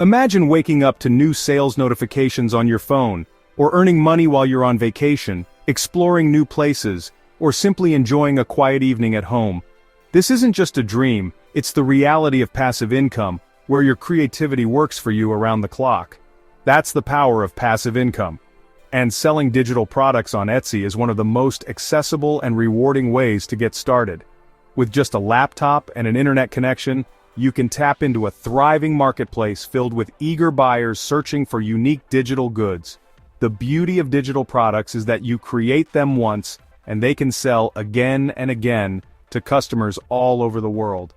Imagine waking up to new sales notifications on your phone, or earning money while you're on vacation, exploring new places, or simply enjoying a quiet evening at home. This isn't just a dream, it's the reality of passive income, where your creativity works for you around the clock. That's the power of passive income. And selling digital products on Etsy is one of the most accessible and rewarding ways to get started. With just a laptop and an internet connection, you can tap into a thriving marketplace filled with eager buyers searching for unique digital goods. The beauty of digital products is that you create them once, and they can sell again and again to customers all over the world.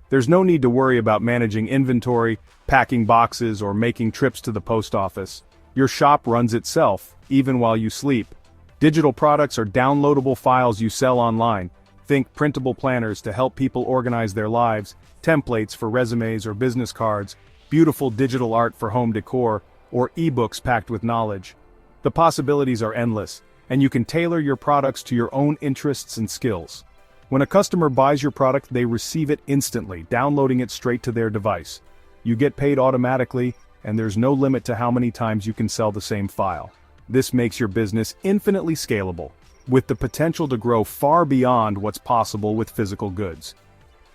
There's no need to worry about managing inventory, packing boxes, or making trips to the post office. Your shop runs itself, even while you sleep. Digital products are downloadable files you sell online. Think printable planners to help people organize their lives, templates for resumes or business cards, beautiful digital art for home decor, or ebooks packed with knowledge. The possibilities are endless, and you can tailor your products to your own interests and skills. When a customer buys your product, they receive it instantly, downloading it straight to their device. You get paid automatically, and there's no limit to how many times you can sell the same file. This makes your business infinitely scalable, with the potential to grow far beyond what's possible with physical goods.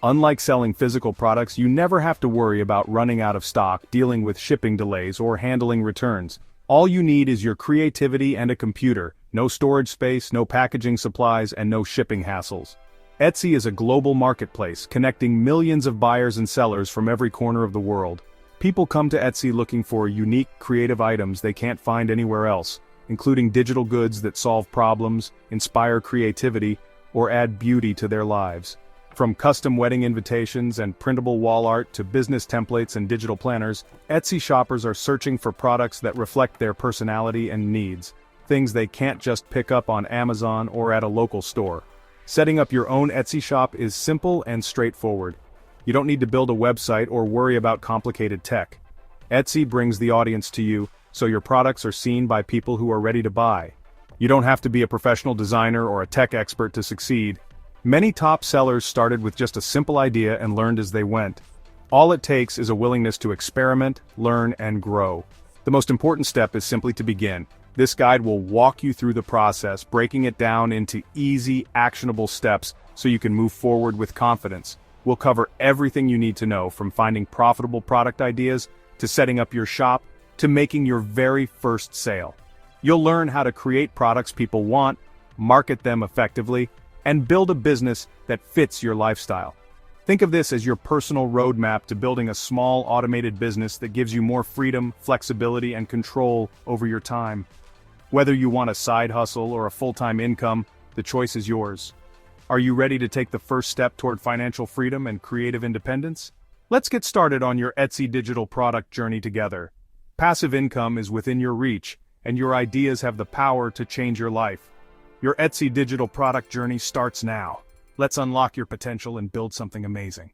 Unlike selling physical products, you never have to worry about running out of stock, dealing with shipping delays, or handling returns. All you need is your creativity and a computer, no storage space, no packaging supplies, and no shipping hassles. Etsy is a global marketplace, connecting millions of buyers and sellers from every corner of the world. People come to Etsy looking for unique, creative items they can't find anywhere else, including digital goods that solve problems, inspire creativity, or add beauty to their lives. From custom wedding invitations and printable wall art to business templates and digital planners, Etsy shoppers are searching for products that reflect their personality and needs, things they can't just pick up on Amazon or at a local store. Setting up your own Etsy shop is simple and straightforward. You don't need to build a website or worry about complicated tech. Etsy brings the audience to you, so your products are seen by people who are ready to buy. You don't have to be a professional designer or a tech expert to succeed. Many top sellers started with just a simple idea and learned as they went. All it takes is a willingness to experiment, learn, and grow. The most important step is simply to begin. This guide will walk you through the process, breaking it down into easy, actionable steps so you can move forward with confidence. We'll cover everything you need to know, from finding profitable product ideas, to setting up your shop, to making your very first sale. You'll learn how to create products people want, market them effectively, and build a business that fits your lifestyle. Think of this as your personal roadmap to building a small automated business that gives you more freedom, flexibility, and control over your time. Whether you want a side hustle or a full-time income, the choice is yours. Are you ready to take the first step toward financial freedom and creative independence? Let's get started on your Etsy digital product journey together. Passive income is within your reach, and your ideas have the power to change your life. Your Etsy digital product journey starts now. Let's unlock your potential and build something amazing.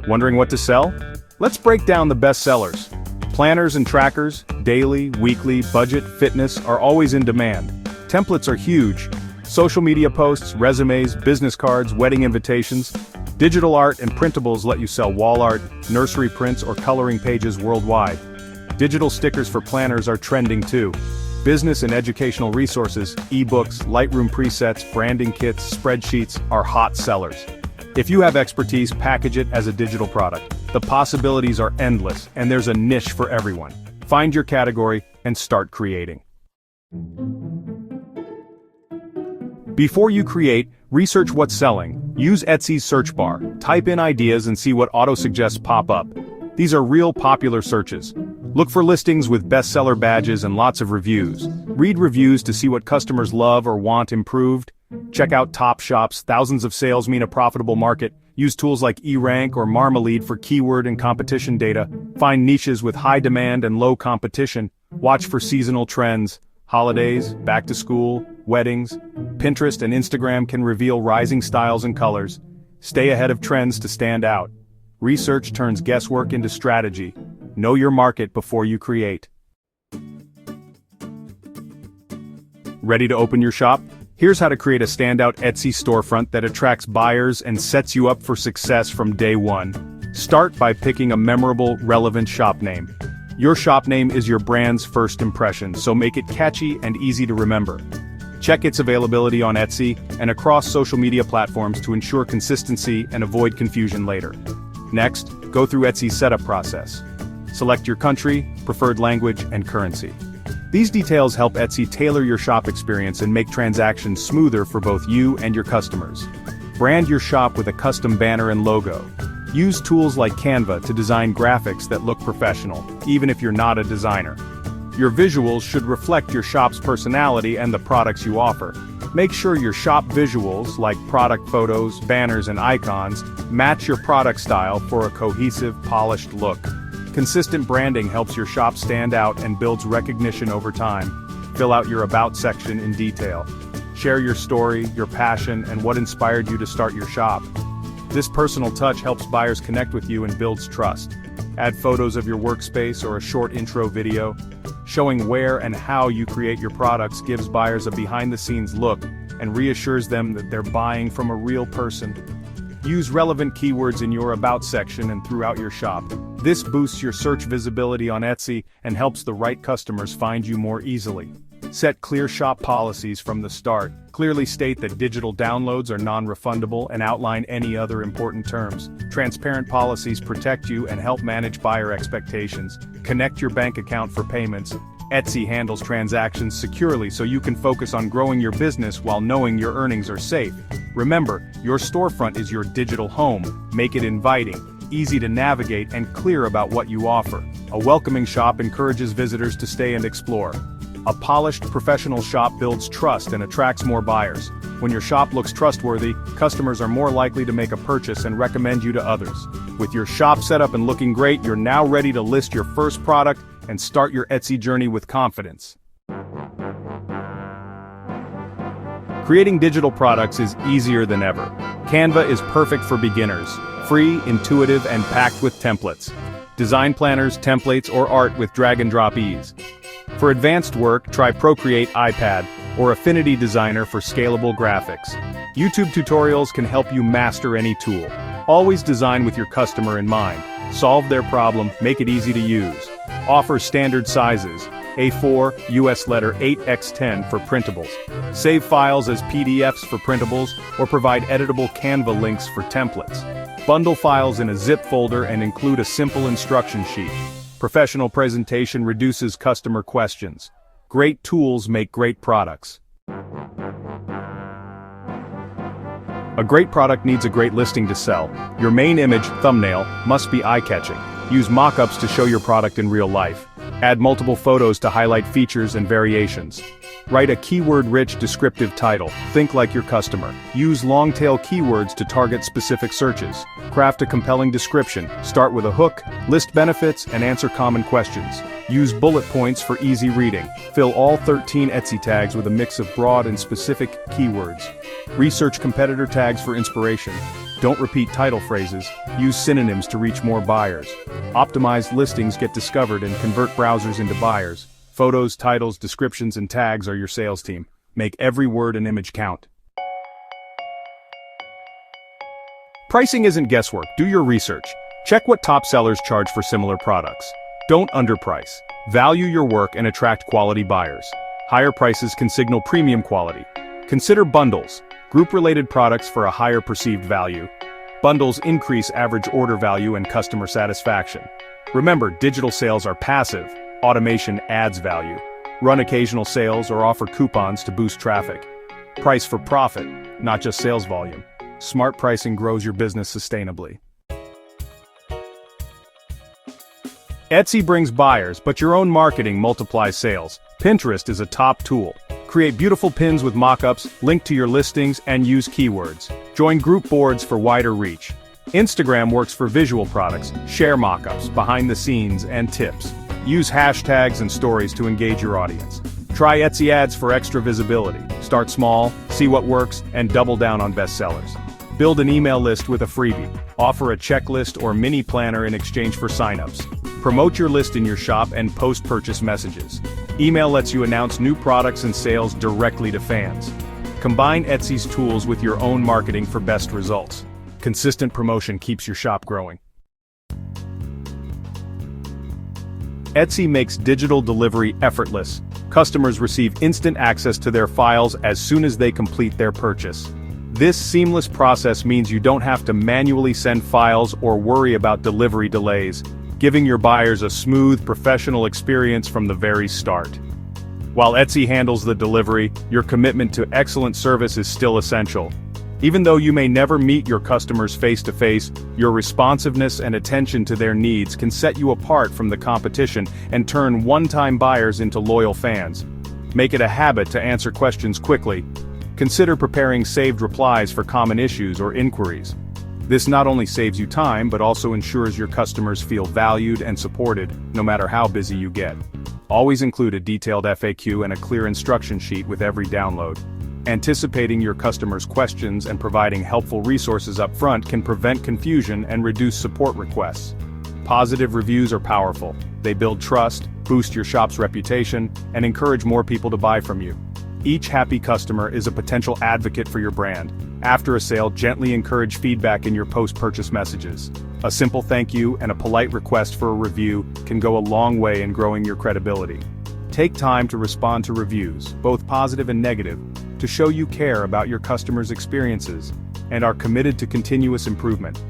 Wondering what to sell? Let's break down the best sellers. Planners and trackers, daily, weekly, budget, fitness are always in demand. Templates are huge. Social media posts, resumes, business cards, wedding invitations. Digital art and printables let you sell wall art, nursery prints, or coloring pages worldwide. Digital stickers for planners are trending too. Business and educational resources, ebooks, Lightroom presets, branding kits, spreadsheets are hot sellers. If you have expertise, package it as a digital product. The possibilities are endless, and there's a niche for everyone. Find your category and start creating. Before you create, research what's selling. Use Etsy's search bar. Type in ideas and see what auto-suggests pop up. These are real popular searches. Look for listings with bestseller badges and lots of reviews. Read reviews to see what customers love or want improved. Check out top shops. Thousands of sales mean a profitable market. Use tools like eRank or Marmalade for keyword and competition data. Find niches with high demand and low competition. Watch for seasonal trends. Holidays, back to school, weddings. Pinterest and Instagram can reveal rising styles and colors. Stay ahead of trends to stand out. Research turns guesswork into strategy. Know your market before you create. Ready to open your shop? Here's how to create a standout Etsy storefront that attracts buyers and sets you up for success from day one. Start by picking a memorable, relevant shop name. Your shop name is your brand's first impression, so make it catchy and easy to remember. Check its availability on Etsy and across social media platforms to ensure consistency and avoid confusion later. Next, go through Etsy's setup process. Select your country, preferred language, and currency. These details help Etsy tailor your shop experience and make transactions smoother for both you and your customers. Brand your shop with a custom banner and logo. Use tools like Canva to design graphics that look professional, even if you're not a designer. Your visuals should reflect your shop's personality and the products you offer. Make sure your shop visuals, like product photos, banners, and icons, match your product style for a cohesive, polished look. Consistent branding helps your shop stand out and builds recognition over time. Fill out your About section in detail. Share your story, your passion, and what inspired you to start your shop. This personal touch helps buyers connect with you and builds trust. Add photos of your workspace or a short intro video. Showing where and how you create your products gives buyers a behind-the-scenes look and reassures them that they're buying from a real person. Use relevant keywords in your About section and throughout your shop. This boosts your search visibility on Etsy and helps the right customers find you more easily. Set clear shop policies from the start. Clearly state that digital downloads are non-refundable and outline any other important terms. Transparent policies protect you and help manage buyer expectations. Connect your bank account for payments. Etsy handles transactions securely so you can focus on growing your business while knowing your earnings are safe. Remember, your storefront is your digital home. Make it inviting, easy to navigate, and clear about what you offer. A welcoming shop encourages visitors to stay and explore. A polished, professional shop builds trust and attracts more buyers. When your shop looks trustworthy, customers are more likely to make a purchase and recommend you to others. With your shop set up and looking great, you're now ready to list your first product and start your Etsy journey with confidence. Creating digital products is easier than ever. Canva is perfect for beginners, free, intuitive, and packed with templates. Design planners, templates, or art with drag-and-drop ease. For advanced work, try Procreate iPad or Affinity Designer for scalable graphics. YouTube tutorials can help you master any tool. Always design with your customer in mind. Solve their problem, make it easy to use. Offer standard sizes, A4, US letter 8x10 for printables. Save files as PDFs for printables or provide editable Canva links for templates. Bundle files in a zip folder and include a simple instruction sheet. Professional presentation reduces customer questions. Great tools make great products. A great product needs a great listing to sell. Your main image, thumbnail, must be eye-catching. Use mock-ups to show your product in real life. Add multiple photos to highlight features and variations. Write a keyword-rich descriptive title. Think like your customer. Use long-tail keywords to target specific searches. Craft a compelling description. Start with a hook, list benefits, and answer common questions. Use bullet points for easy reading. Fill all 13 Etsy tags with a mix of broad and specific keywords. Research competitor tags for inspiration. Don't repeat title phrases. Use synonyms to reach more buyers. Optimized listings get discovered and convert browsers into buyers. Photos, titles, descriptions, and tags are your sales team. Make every word and image count. Pricing isn't guesswork. Do your research. Check what top sellers charge for similar products. Don't underprice. Value your work and attract quality buyers. Higher prices can signal premium quality. Consider bundles. Group-related products for a higher perceived value. Bundles increase average order value and customer satisfaction. Remember, digital sales are passive. Automation adds value. Run occasional sales or offer coupons to boost traffic. Price for profit, not just sales volume. Smart pricing grows your business sustainably. Etsy brings buyers, but your own marketing multiplies sales. Pinterest is a top tool. Create beautiful pins with mock-ups, link to your listings, and use keywords. Join group boards for wider reach. Instagram works for visual products. Share mock-ups, behind the scenes, and tips. Use hashtags and stories to engage your audience. Try Etsy ads for extra visibility. Start small, see what works, and double down on bestsellers. Build an email list with a freebie. Offer a checklist or mini planner in exchange for signups. Promote your list in your shop and post-purchase messages. Email lets you announce new products and sales directly to fans. Combine Etsy's tools with your own marketing for best results. Consistent promotion keeps your shop growing. Etsy makes digital delivery effortless. Customers receive instant access to their files as soon as they complete their purchase. This seamless process means you don't have to manually send files or worry about delivery delays, giving your buyers a smooth, professional experience from the very start. While Etsy handles the delivery, your commitment to excellent service is still essential. Even though you may never meet your customers face-to-face, your responsiveness and attention to their needs can set you apart from the competition and turn one-time buyers into loyal fans. Make it a habit to answer questions quickly. Consider preparing saved replies for common issues or inquiries. This not only saves you time but also ensures your customers feel valued and supported, no matter how busy you get. Always include a detailed FAQ and a clear instruction sheet with every download. Anticipating your customers' questions and providing helpful resources up front can prevent confusion and reduce support requests. Positive reviews are powerful. They build trust, boost your shop's reputation, and encourage more people to buy from you. Each happy customer is a potential advocate for your brand. After a sale, gently encourage feedback in your post-purchase messages. A simple thank you and a polite request for a review can go a long way in growing your credibility. Take time to respond to reviews, both positive and negative, to show you care about your customers' experiences and are committed to continuous improvement.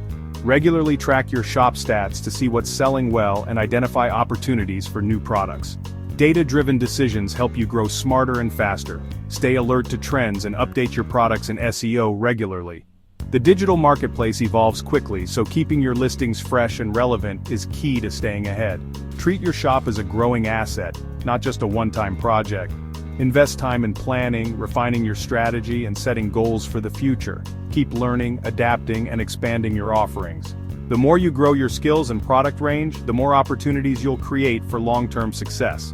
Regularly track your shop stats to see what's selling well and identify opportunities for new products. Data-driven decisions help you grow smarter and faster. Stay alert to trends and update your products in SEO regularly. The digital marketplace evolves quickly, so keeping your listings fresh and relevant is key to staying ahead. Treat your shop as a growing asset, not just a one-time project. Invest time in planning, refining your strategy, and setting goals for the future. Keep learning, adapting, and expanding your offerings. The more you grow your skills and product range, the more opportunities you'll create for long-term success.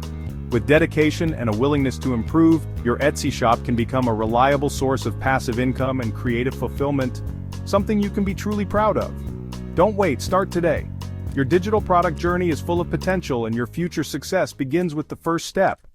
With dedication and a willingness to improve, your Etsy shop can become a reliable source of passive income and creative fulfillment, something you can be truly proud of. Don't wait, start today. Your digital product journey is full of potential, and your future success begins with the first step.